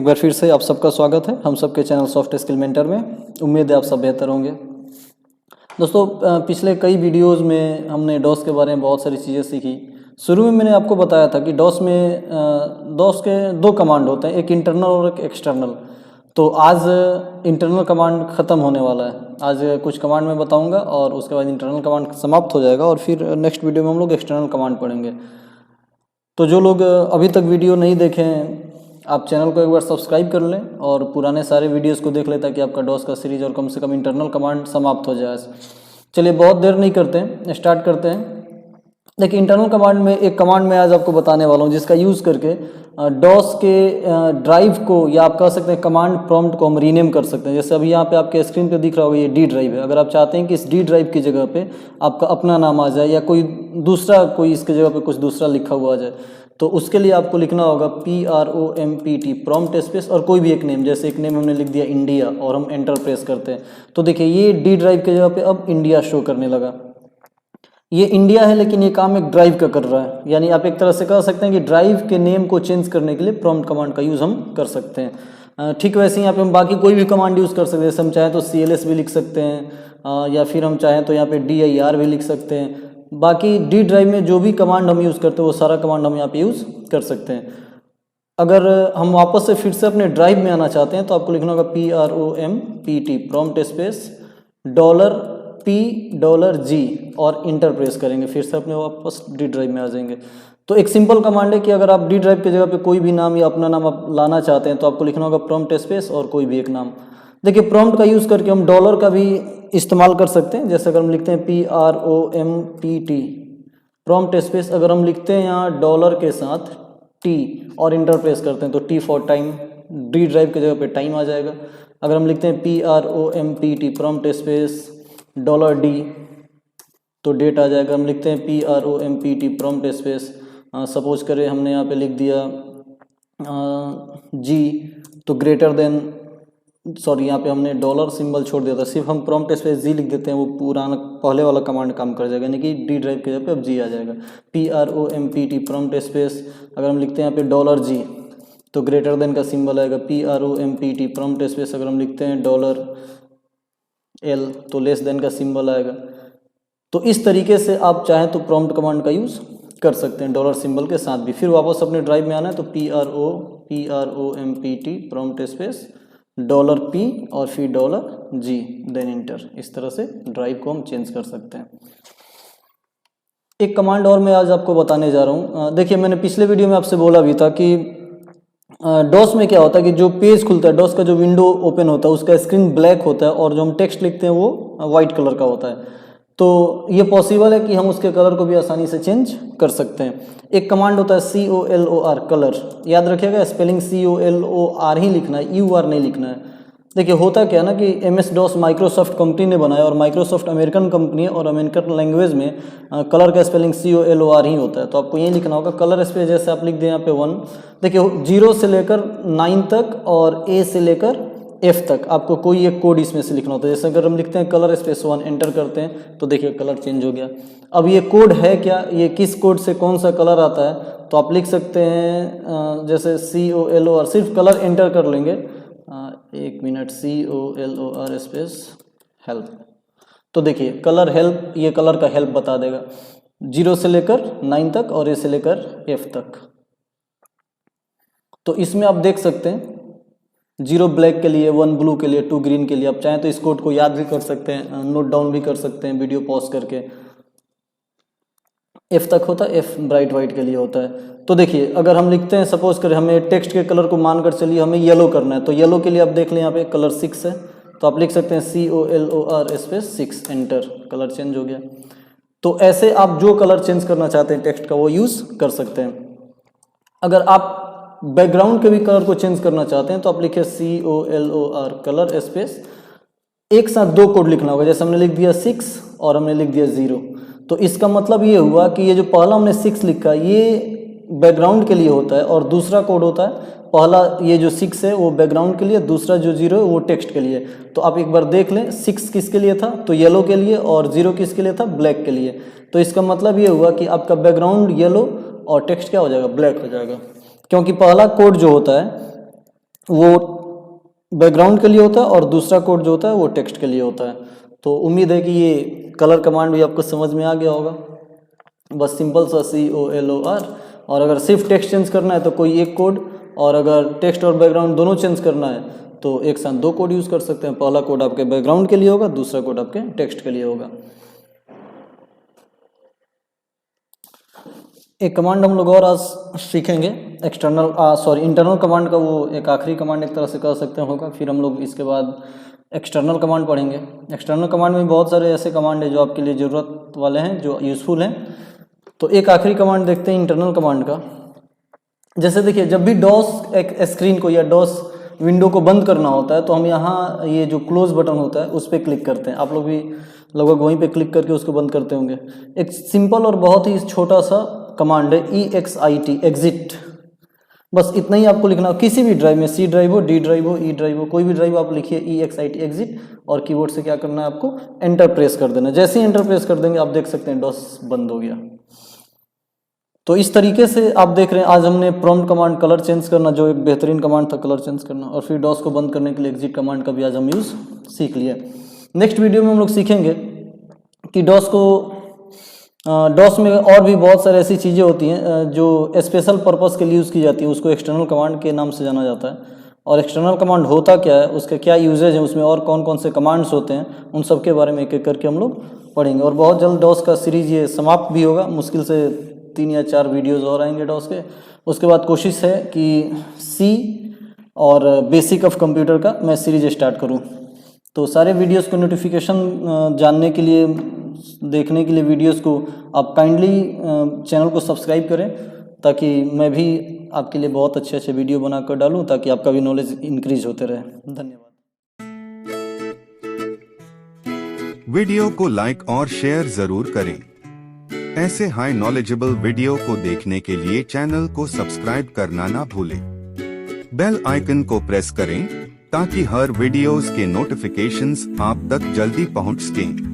बार फिर से आप सबका स्वागत है हम सबके चैनल सॉफ्ट स्किल मेंटर में। उम्मीद है आप सब बेहतर होंगे। दोस्तों, पिछले कई वीडियोस में हमने डॉस के बारे में बहुत सारी चीज़ें सीखी। शुरू में मैंने आपको बताया था कि डॉस के दो कमांड होते हैं, एक इंटरनल और एक एक्सटर्नल। तो आज इंटरनल कमांड ख़त्म होने वाला है। आज कुछ कमांड मैं बताऊँगा और उसके बाद इंटरनल कमांड समाप्त हो जाएगा और फिर नेक्स्ट वीडियो में हम लोग एक्सटर्नल कमांड पढ़ेंगे। तो जो लोग अभी तक वीडियो नहीं देखे हैं, आप चैनल को एक बार सब्सक्राइब कर लें और पुराने सारे वीडियोस को देख लें ताकि आपका डॉस का सीरीज और कम से कम इंटरनल कमांड समाप्त हो जाए। चलिए बहुत देर नहीं करते हैं, स्टार्ट करते हैं। देखिए, इंटरनल कमांड में एक कमांड मैं आज आपको बताने वाला हूं जिसका यूज़ करके डॉस के ड्राइव को, या आप कह सकते हैं कमांड प्रॉम्प्ट को हम रीनेम कर सकते हैं। जैसे अभी यहाँ पे आपके स्क्रीन पे दिख रहा होगा, ये डी ड्राइव है। अगर आप चाहते हैं कि इस डी ड्राइव की जगह पे आपका अपना नाम आ जाए या कोई इसके जगह पे कुछ दूसरा लिखा हुआ आ जाए, तो उसके लिए आपको लिखना होगा PROMPT प्रॉम्प्ट स्पेस और कोई भी एक नेम। जैसे एक नेम हमने लिख दिया इंडिया और हम एंटर प्रेस करते हैं, तो देखिए ये डी ड्राइव के जगह पे अब इंडिया शो करने लगा। ये इंडिया है लेकिन ये काम एक ड्राइव का कर रहा है। यानी आप एक तरह से कह सकते हैं कि ड्राइव के नेम को चेंज करने के लिए प्रॉम्प्ट कमांड का यूज़ हम कर सकते हैं। ठीक वैसे ही यहाँ पे हम बाकी कोई भी कमांड यूज़ कर सकते हैं। जैसे हम चाहें तो CLS भी लिख सकते हैं, या फिर हम चाहें तो यहाँ पे DIR भी लिख सकते हैं। बाकी डी ड्राइव में जो भी कमांड हम यूज़ करते हैं वो सारा कमांड हम यहाँ पे यूज़ कर सकते हैं। अगर हम वापस से फिर से अपने ड्राइव में आना चाहते हैं तो आपको लिखना होगा PROMPT प्रॉम्प्ट स्पेस $P$G और इंटर प्रेस करेंगे। फिर से अपने वापस डी ड्राइव में आ जाएंगे। तो एक सिंपल कमांड है कि अगर आप डी ड्राइव की जगह पे कोई भी नाम या अपना नाम आप लाना चाहते हैं तो आपको लिखना होगा प्रॉम्प्ट स्पेस और कोई भी एक नाम। देखिए, प्रॉम्प्ट का यूज़ करके हम डॉलर का भी इस्तेमाल कर सकते हैं। जैसे अगर हम लिखते हैं PROMPT प्रॉम्प्ट स्पेस, अगर हम लिखते हैं यहाँ डॉलर के साथ T और इंटर प्रेस करते हैं तो T for time, D drive की जगह पे टाइम आ जाएगा। अगर हम लिखते हैं PROMPT प्रॉम्प्ट स्पेस $D तो डेट आ जाएगा। हम लिखते हैं PROMPT प्रॉम्प्ट स्पेस, सपोज करें हमने यहाँ पे लिख दिया G तो ग्रेटर देन, यहाँ पे हमने डॉलर सिंबल छोड़ दिया था, सिर्फ हम प्रॉम्प्ट स्पेस G लिख देते हैं, वो पुराना पहले वाला कमांड काम कर जाएगा। यानी कि डी ड्राइव के जगह पे अब G आ जाएगा। PROMPT प्रॉम्प्ट स्पेस, अगर हम लिखते हैं यहाँ पे $G तो ग्रेटर देन का सिंबल आएगा। PROMPT प्रॉम्प्ट स्पेस, अगर हम लिखते हैं $L तो लेस देन का सिंबल आएगा। तो इस तरीके से आप चाहें तो प्रॉम्प्ट कमांड का यूज़ कर सकते हैं डॉलर सिंबल के साथ भी। फिर वापस अपने ड्राइव में आना है तो PROMPT प्रॉम्प्ट स्पेस $P और फिर $G देन इंटर। इस तरह से ड्राइव को हम चेंज कर सकते हैं। एक कमांड और मैं आज आपको बताने जा रहा हूँ। देखिए, मैंने पिछले वीडियो में आपसे बोला भी था कि डॉस में क्या होता है कि जो पेज खुलता है, डॉस का जो विंडो ओपन होता है उसका स्क्रीन ब्लैक होता है और जो हम टेक्स्ट लिखते हैं वो वाइट कलर का होता है। तो ये पॉसिबल है कि हम उसके कलर को भी आसानी से चेंज कर सकते हैं। एक कमांड होता है COLOR कलर। याद रखिएगा, स्पेलिंग COLOR ही लिखना है, UR नहीं लिखना है। देखिए, होता क्या है ना कि MS DOS माइक्रोसॉफ्ट कंपनी ने बनाया और माइक्रोसॉफ्ट अमेरिकन कंपनी है और अमेरिकन लैंग्वेज में कलर का स्पेलिंग COLOR ही होता है। तो आपको ये लिखना होगा कलर स्पेस, जैसे आप लिख दें यहाँ पे 1। देखिए, 0 से लेकर 9 तक और A से लेकर F तक आपको कोई एक कोड इसमें से लिखना होता है। जैसे अगर हम लिखते हैं कलर स्पेस 1 एंटर करते हैं तो देखिए कलर चेंज हो गया। अब ये कोड है क्या, ये किस कोड से कौन सा कलर आता है, तो आप लिख सकते हैं जैसे COLOR, सिर्फ कलर एंटर कर लेंगे। एक मिनट, COLOR स्पेस हेल्प, तो देखिए कलर हेल्प, ये कलर का हेल्प बता देगा 0 से लेकर 9 तक और A से लेकर F तक। तो इसमें आप देख सकते हैं 0 ब्लैक के लिए, 1 ब्लू के लिए, 2 ग्रीन के लिए। आप चाहें तो इस कोड को याद भी कर सकते हैं, नोट डाउन भी कर सकते हैं वीडियो पॉज करके। F तक होता है, F ब्राइट वाइट के लिए होता है। तो देखिए, अगर हम लिखते हैं, सपोज करें हमें टेक्स्ट के कलर को मानकर चलिए हमें येलो करना है, तो येलो के लिए आप देख लें यहाँ पे कलर 6 है, तो आप लिख सकते हैं COLOR space 6 enter, colour change हो गया। तो ऐसे आप जो कलर चेंज करना चाहते हैं टेक्स्ट का वो यूज़ कर सकते हैं। अगर आप बैकग्राउंड के भी कलर को चेंज करना चाहते हैं तो आप लिखिए COLOR कलर स्पेस, एक साथ 2 कोड लिखना होगा। जैसे हमने लिख दिया 6 और हमने लिख दिया 0, तो इसका मतलब ये हुआ कि ये जो पहला हमने 6 लिखा ये बैकग्राउंड के लिए होता है और दूसरा कोड होता है, पहला ये जो 6 है वो बैकग्राउंड के लिए, दूसरा जो 0 है वो टेक्स्ट के लिए। तो आप एक बार देख लें, 6 किसके लिए था, तो येलो के लिए, और 0 किसके लिए था, ब्लैक के लिए। तो इसका मतलब ये हुआ कि आपका बैकग्राउंड येलो और टेक्स्ट क्या हो जाएगा, ब्लैक हो जाएगा। क्योंकि पहला कोड जो होता है वो बैकग्राउंड के लिए होता है और दूसरा कोड जो होता है वो टेक्स्ट के लिए होता है। तो उम्मीद है कि ये कलर कमांड भी आपको समझ में आ गया होगा। बस सिंपल सा COLOR, और अगर सिर्फ टेक्स्ट चेंज करना है तो कोई एक कोड, और अगर टेक्स्ट और बैकग्राउंड दोनों चेंज करना है तो एक साथ दो कोड यूज़ कर सकते हैं। पहला कोड आपके बैकग्राउंड के लिए होगा, दूसरा कोड आपके टेक्स्ट के लिए होगा। एक कमांड हम लोग और आज सीखेंगे, इंटरनल कमांड का, वो एक आखिरी कमांड एक तरह से कह सकते हैं होगा। फिर हम लोग इसके बाद एक्सटर्नल कमांड पढ़ेंगे। एक्सटर्नल कमांड में बहुत सारे ऐसे कमांड है जो आपके लिए ज़रूरत वाले हैं, जो यूज़फुल हैं। तो एक आखिरी कमांड देखते हैं इंटरनल कमांड का। जैसे देखिए, जब भी डॉस एक स्क्रीन को या डॉस विंडो को बंद करना होता है तो हम यहाँ ये जो क्लोज बटन होता है उस पर क्लिक करते हैं। आप लोग भी लगभग वहीं पे क्लिक करके उसको बंद करते होंगे। एक सिंपल और बहुत ही छोटा सा कमांड है EXIT, एग्जिट। बस इतना ही आपको लिखना, किसी भी ड्राइव में, C ड्राइव हो, D ड्राइव हो, E ड्राइव हो, कोई भी ड्राइव आप लिखिए EXIT, एग्जिट, और कीबोर्ड से क्या करना है आपको, एंटर प्रेस कर देना। जैसे ही एंटर प्रेस कर देंगे आप देख सकते हैं डॉस बंद हो गया। तो इस तरीके से आप देख रहे हैं, आज हमने प्रॉम्प्ट कमांड, कलर चेंज करना, जो एक बेहतरीन कमांड था कलर चेंज करना, और फिर डॉस को बंद करने के लिए एग्जिट कमांड का भी आज हम यूज़ सीख लिया। नेक्स्ट वीडियो में हम लोग सीखेंगे कि डॉस में और भी बहुत सारी ऐसी चीज़ें होती हैं जो स्पेशल पर्पस के लिए यूज़ की जाती है, उसको एक्सटर्नल कमांड के नाम से जाना जाता है। और एक्सटर्नल कमांड होता क्या है, उसका क्या यूजेज है, उसमें और कौन कौन से कमांड्स होते हैं, उन सब के बारे में एक एक करके हम लोग पढ़ेंगे। और बहुत जल्द डॉस का सीरीज ये समाप्त भी होगा, मुश्किल से 3 या 4 वीडियोज़ और आएंगे डॉस के। उसके बाद कोशिश है कि C और बेसिक ऑफ कंप्यूटर का मैं सीरीज स्टार्ट करूं। तो सारे वीडियोस को नोटिफिकेशन जानने के लिए, देखने के लिए वीडियोस को आप काइंडली चैनल को सब्सक्राइब करें, ताकि मैं भी आपके लिए बहुत अच्छे अच्छे वीडियो बनाकर डालूं, ताकि आपका भी नॉलेज इंक्रीज होते रहे। धन्यवाद। वीडियो को लाइक और शेयर जरूर करें। ऐसे हाई नॉलेजेबल वीडियो को देखने के लिए चैनल को सब्सक्राइब करना ना भूलें। बेल आइकन को प्रेस करें ताकि हर वीडियोस के नोटिफिकेशंस आप तक जल्दी पहुंच सकें।